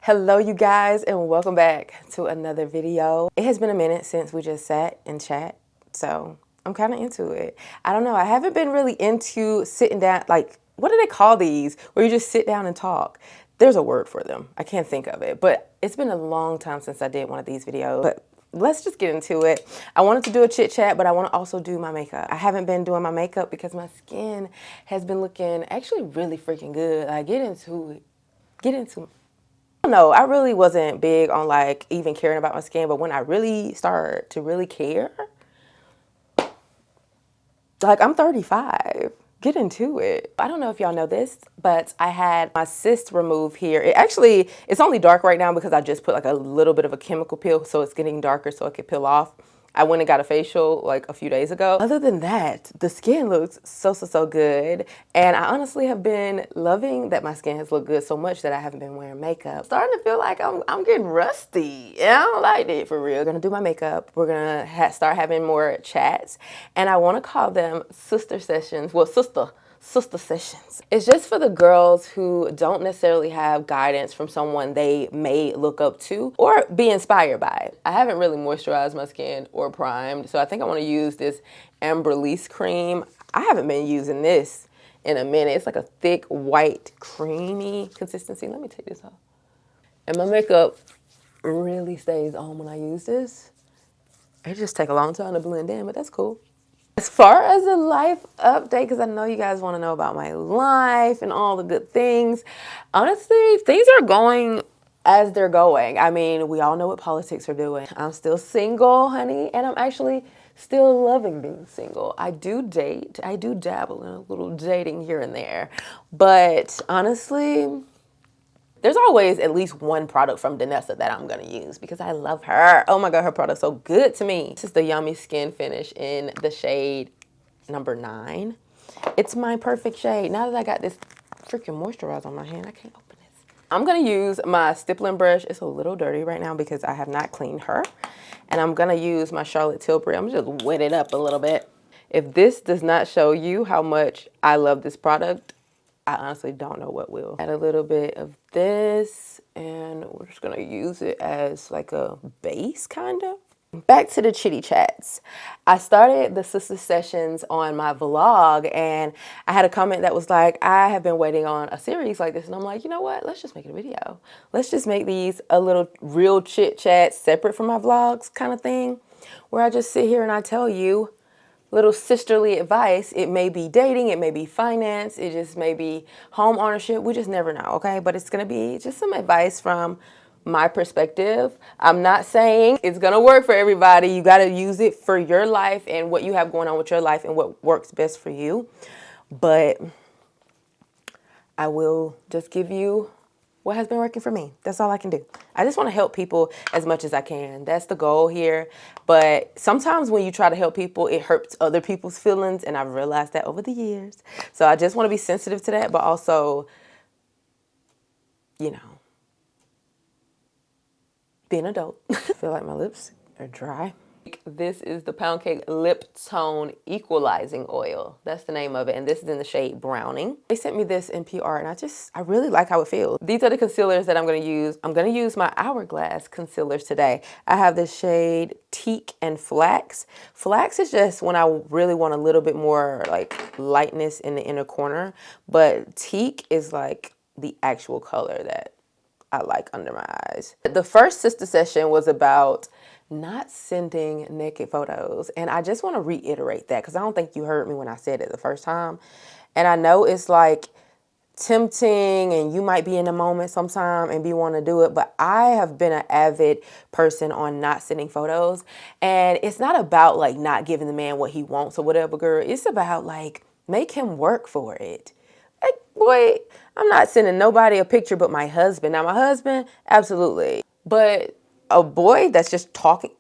Hello you guys and welcome back to another video. It has been a minute since we just sat and chat, so I'm kind of into it. I don't know, I haven't been really into sitting down, like, what do they call these? Where you just sit down and talk. There's a word for them. I can't think of it, but it's been a long time since I did one of these videos. But let's just get into it. I wanted to do a chit chat, but I want to also do my makeup. I haven't been doing my makeup because my skin has been looking actually really freaking good. Like, get into it. No, I really wasn't big on like even caring about my skin, but when I really started to really care, like I'm 35. Get into it. I don't know if y'all know this, but I had my cyst removed here. It's only dark right now because I just put like a little bit of a chemical peel, so it's getting darker so it could peel off. I went and got a facial like a few days ago. Other than that, the skin looks so good. And I honestly have been loving that my skin has looked good so much that I haven't been wearing makeup. Starting to feel like I'm getting rusty. Yeah, I don't like it for real. Gonna do my makeup. We're gonna start having more chats. And I wanna call them sister sessions. Well, sister sessions. It's just for the girls who don't necessarily have guidance from someone they may look up to or be inspired by. I haven't really moisturized my skin or primed, so I think I want to use this Amberlease cream. I haven't been using this in a minute. It's like a thick, white, creamy consistency. Let me take this off. And my makeup really stays on when I use this. It just takes a long time to blend in, but that's cool. As far as a life update, because I know you guys want to know about my life and all the good things, honestly, things are going as they're going. I mean, we all know what politics are doing. I'm still single, honey, and I'm actually still loving being single. I do date. I do dabble in a little dating here and there. But honestly, there's always at least one product from Danessa that I'm gonna use because I love her. Oh my God, her product's so good to me. This is the Yummy Skin Finish in the shade number 9. It's my perfect shade. Now that I got this freaking moisturizer on my hand, I can't open this. I'm gonna use my stippling brush. It's a little dirty right now because I have not cleaned her. And I'm gonna use my Charlotte Tilbury. I'm just wet it up a little bit. If this does not show you how much I love this product, I honestly don't know what will. Add a little bit of this and we're just gonna use it as like a base kind of. Back to the chitty chats. I started the sister sessions on my vlog and I had a comment that was like, I have been waiting on a series like this. And I'm like, you know what? Let's just make it a video. Let's just make these a little real chit chat separate from my vlogs kind of thing, where I just sit here and I tell you little sisterly advice. It may be dating, it may be finance, it just may be home ownership. We just never know, okay? But it's gonna be just some advice from my perspective. I'm not saying it's gonna work for everybody. You gotta use it for your life and what you have going on with your life and what works best for you. But I will just give you what has been working for me. That's all I can do. I just want to help people as much as I can. That's the goal here. But sometimes when you try to help people, it hurts other people's feelings. And I've realized that over the years. So I just want to be sensitive to that, but also, you know, be an adult. I feel like my lips are dry. This is the Pound Cake Lip Tone Equalizing Oil. That's the name of it. And this is in the shade Browning. They sent me this in PR and I really like how it feels. These are the concealers that I'm going to use. I'm going to use my Hourglass concealers today. I have this shade Teak and Flax. Flax is just when I really want a little bit more like lightness in the inner corner. But Teak is like the actual color that I like under my eyes. The first sister session was about not sending naked photos. And I just want to reiterate that because I don't think you heard me when I said it the first time. And I know it's like tempting and you might be in a moment sometime and be wanting to do it, but I have been an avid person on not sending photos. And it's not about like not giving the man what he wants or whatever, girl. It's about like make him work for it. Like, boy, I'm not sending nobody a picture but my husband. Now, my husband, absolutely. But a boy that's just talking,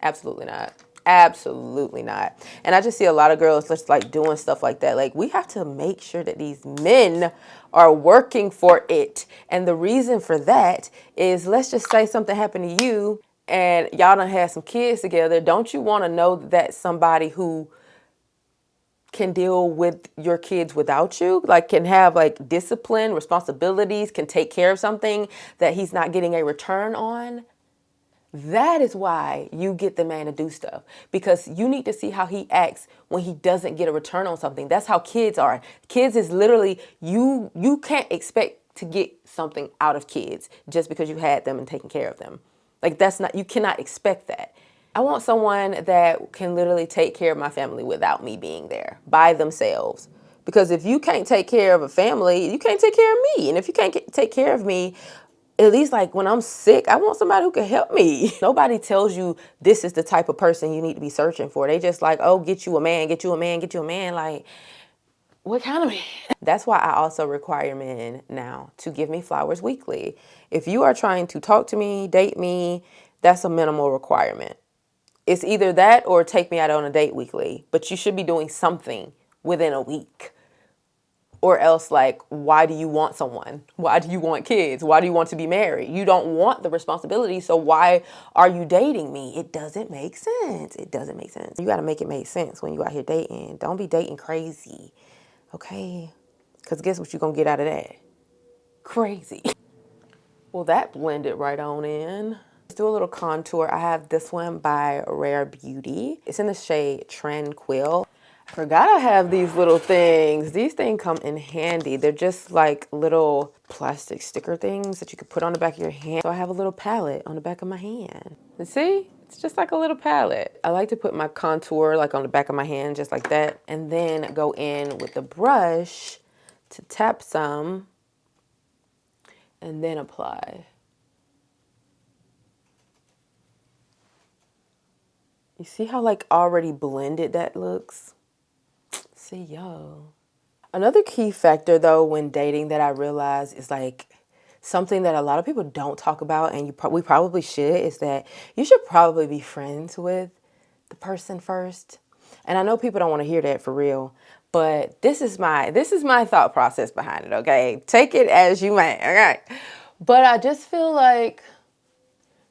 absolutely not. Absolutely not. And I just see a lot of girls just like doing stuff like that. Like, we have to make sure that these men are working for it. And the reason for that is, let's just say something happened to you and y'all done had some kids together. Don't you want to know that somebody who can deal with your kids without you, like can have like discipline, responsibilities, can take care of something that he's not getting a return on, that is why you get the man to do stuff, because you need to see how he acts when he doesn't get a return on something. That's how kids are. Kids is literally, you can't expect to get something out of kids just because you had them and taken care of them. Like that's not, you cannot expect that. I want someone that can literally take care of my family without me being there by themselves. Because if you can't take care of a family, you can't take care of me. And if you can't take care of me, at least like when I'm sick, I want somebody who can help me. Nobody tells you this is the type of person you need to be searching for. They just like, oh, get you a man, get you a man, get you a man. Like, what kind of man? That's why I also require men now to give me flowers weekly. If you are trying to talk to me, date me, that's a minimal requirement. It's either that or take me out on a date weekly, but you should be doing something within a week. Or else, like, why do you want someone? Why do you want kids? Why do you want to be married? You don't want the responsibility, so why are you dating me? It doesn't make sense. It doesn't make sense. You got to make it make sense when you out here dating. Don't be dating crazy, okay? Because guess what you're going to get out of that? Crazy. Well, that blended right on in. Let's do a little contour. I have this one by Rare Beauty. It's in the shade Tranquil. I forgot I have these little things. These things come in handy. They're just like little plastic sticker things that you could put on the back of your hand. So I have a little palette on the back of my hand. And see? It's just like a little palette. I like to put my contour like on the back of my hand, just like that. And then go in with the brush to tap some and then apply. You see how like already blended that looks? See, yo. Another key factor though when dating that I realize is like something that a lot of people don't talk about, and we probably should, is that you should probably be friends with the person first. And I know people don't want to hear that for real, but this is my thought process behind it, okay? Take it as you may, okay? But I just feel like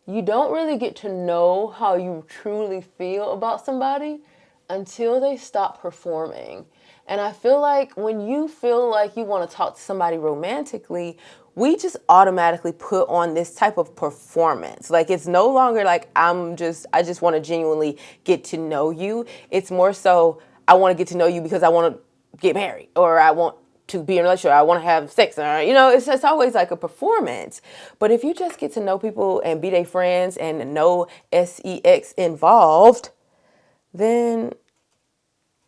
you don't really get to know how you truly feel about somebody until they stop performing. And I feel like when you feel like you want to talk to somebody romantically, we just automatically put on this type of performance. Like it's no longer like I just want to genuinely get to know you. It's more so I want to get to know you because I want to get married, or I want to be in a relationship, I want to have sex, or, you know, it's always like a performance. But if you just get to know people and be their friends and no sex involved, then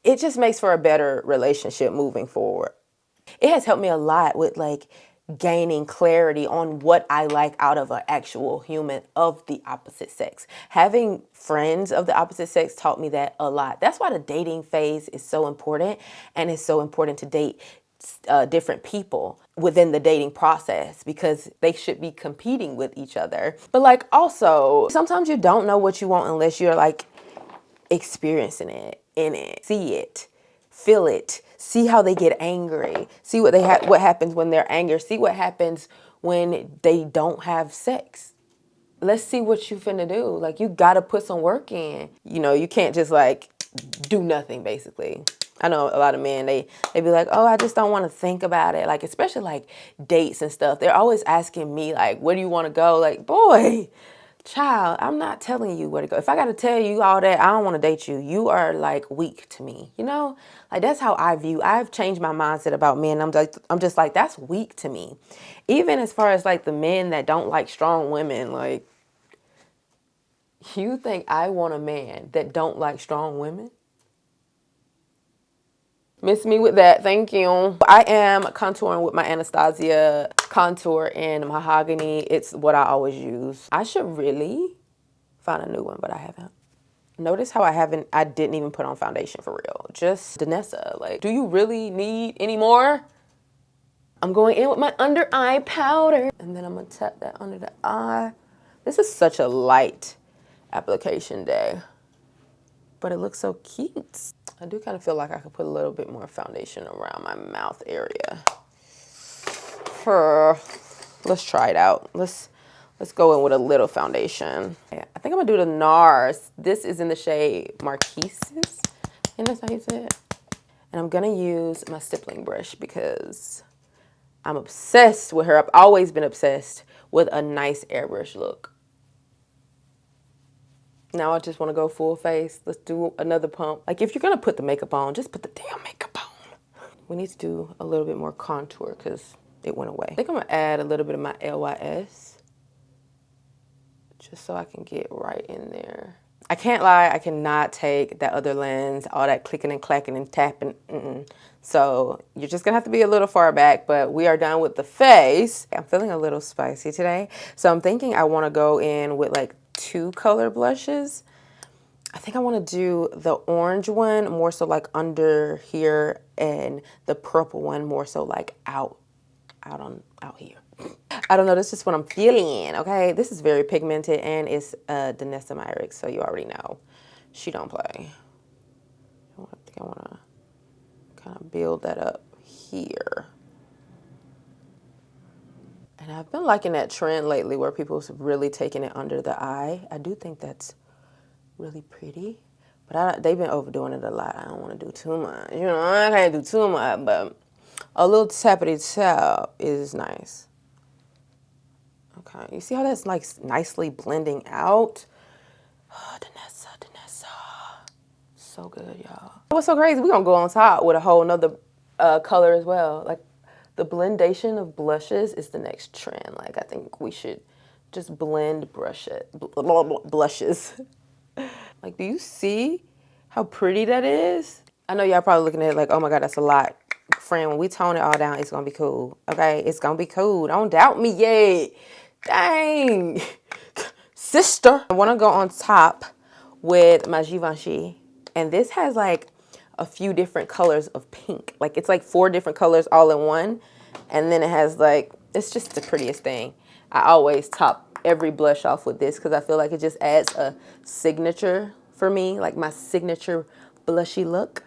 it just makes for a better relationship moving forward. It has helped me a lot with like gaining clarity on what I like out of an actual human of the opposite sex. Having friends of the opposite sex taught me that a lot. That's why the dating phase is so important, and it's so important to date different people within the dating process, because they should be competing with each other. But like also, sometimes you don't know what you want unless you're like experiencing it, in it, see it, feel it, see how they get angry, see what what happens when they're angry, see what happens when they don't have sex. Let's see what you finna do. Like you gotta put some work in. You know, you can't just like do nothing basically. I know a lot of men, they be like, oh, I just don't want to think about it. Like, especially like dates and stuff. They're always asking me like, where do you want to go? Like, boy, child, I'm not telling you where to go. If I got to tell you all that, I don't want to date you. You are like weak to me, you know? Like that's how I've changed my mindset about men. I'm just like, that's weak to me. Even as far as like the men that don't like strong women, like, you think I want a man that don't like strong women? Miss me with that, thank you. I am contouring with my Anastasia contour in mahogany. It's what I always use. I should really find a new one, but I haven't. Notice how I didn't even put on foundation for real. Just Danessa, like, do you really need any more? I'm going in with my under eye powder, and then I'm gonna tap that under the eye. This is such a light application day, but it looks so cute. I do kind of feel like I could put a little bit more foundation around my mouth area. Let's try it out. Let's go in with a little foundation. Yeah, I think I'm gonna do the NARS. This is in the shade Marquises, and that's how you say it. And I'm gonna use my stippling brush because I'm obsessed with her. I've always been obsessed with a nice airbrush look. Now I just want to go full face. Let's do another pump. Like if you're gonna put the makeup on, just put the damn makeup on. We need to do a little bit more contour because it went away. I think I'm gonna add a little bit of my LYS just so I can get right in there. I can't lie, I cannot take that other lens, all that clicking and clacking and tapping. So you're just gonna have to be a little far back, but we are done with the face. I'm feeling a little spicy today. So I'm thinking I wanna go in with like 2 color blushes. I think I wanna do the orange one more so like under here and the purple one more so like out here. I don't know, that's just what I'm feeling, okay? This is very pigmented and it's Danessa Myrick, so you already know. She don't play. I think I wanna kind of build that up here. And I've been liking that trend lately where people's really taking it under the eye. I do think that's really pretty, but they've been overdoing it a lot. I don't wanna do too much. You know, I can't do too much, but a little tappity tap is nice. Okay, you see how that's like nicely blending out? Oh, Danessa. So good, y'all. What's so crazy? We're gonna go on top with a whole nother color as well. Like the blendation of blushes is the next trend. Like I think we should just blend blushes. Like, do you see how pretty that is? I know y'all probably looking at it like, oh my God, that's a lot. Friend, when we tone it all down, it's gonna be cool. Okay, it's gonna be cool. Don't doubt me yet. Dang. Sister. I wanna go on top with my Givenchy. And this has like a few different colors of pink. Like it's like 4 different colors all in one. And then it has like, it's just the prettiest thing. I always top every blush off with this because I feel like it just adds a signature for me, like my signature blushy look.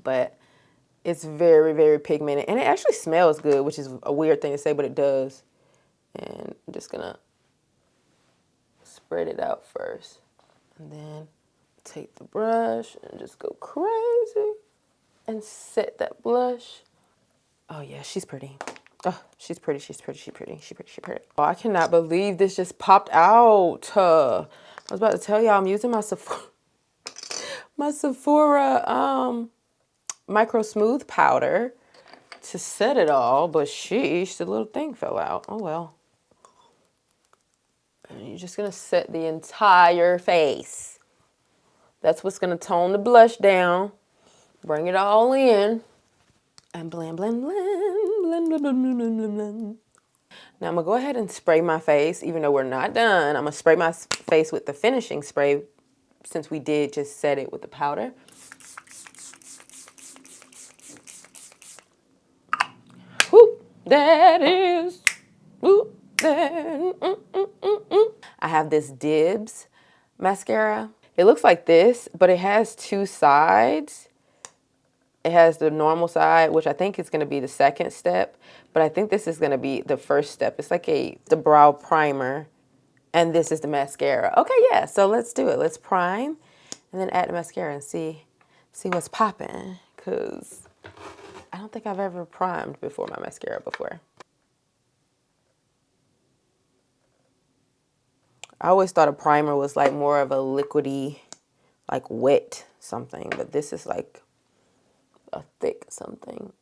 But it's very, very pigmented. And it actually smells good, which is a weird thing to say, but it does. And I'm just gonna spread it out first. And then take the brush and just go crazy and set that blush. Oh yeah, she's pretty. Oh, she's pretty. Oh, I cannot believe this just popped out. I was about to tell y'all I'm using my Sephora Micro Smooth powder to set it all, but sheesh, the little thing fell out. Oh well. And you're just gonna set the entire face. That's what's gonna tone the blush down, bring it all in, and blend. Now I'm gonna go ahead and spray my face, even though we're not done. I'm gonna spray my face with the finishing spray since we did just set it with the powder. Whoop, that is, whoop, that, I have this Dibs mascara. It looks like this, but it has 2 sides. It has the normal side, which I think is gonna be the second step, but I think this is gonna be the first step. It's like the brow primer, and this is the mascara. Okay, yeah, so let's do it. Let's prime, and then add the mascara and see what's popping, because I don't think I've ever primed before my mascara before. I always thought a primer was like more of a liquidy, like wet something, but this is like a thick something.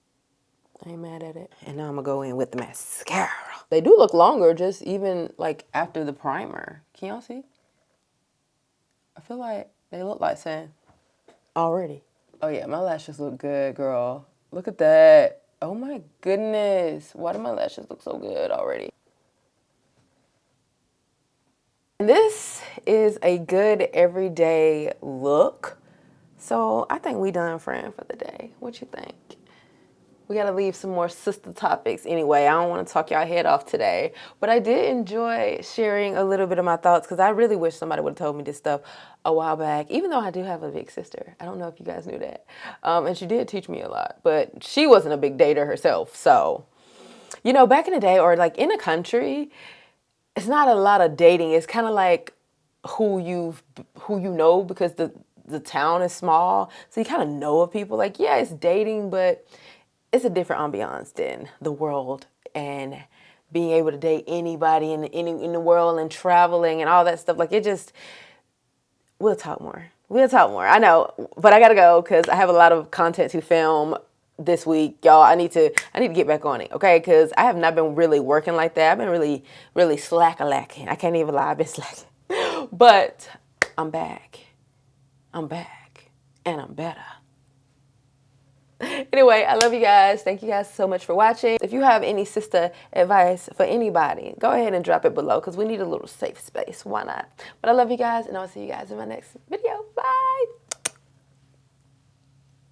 I ain't mad at it. And now I'm gonna go in with the mascara. They do look longer just even like after the primer. Can y'all see? I feel like they look like sand already. Oh yeah, my lashes look good, girl. Look at that. Oh my goodness. Why do my lashes look so good already? This is a good everyday look. So I think we done, friend, for the day. What you think? We gotta leave some more sister topics anyway. I don't want to talk y'all head off today, but I did enjoy sharing a little bit of my thoughts because I really wish somebody would have told me this stuff a while back, even though I do have a big sister. I don't know if you guys knew that. And she did teach me a lot, but she wasn't a big dater herself. So, you know, back in the day or like in a country, it's not a lot of dating. It's kind of like who you know, because the town is small, so you kind of know of people. Like, yeah, it's dating, but it's a different ambiance than the world and being able to date anybody in the world and traveling and all that stuff. Like, it just, we'll talk more. We'll talk more. I know, but I gotta go because I have a lot of content to film this week, y'all. I need to get back on it, okay? Because I have not been really working like that. I've been really slack-a-lacking. I can't even lie, I've been slacking. But I'm back. I'm back. And I'm better. Anyway, I love you guys. Thank you guys so much for watching. If you have any sister advice for anybody, go ahead and drop it below because we need a little safe space. Why not? But I love you guys, and I'll see you guys in my next video. Bye.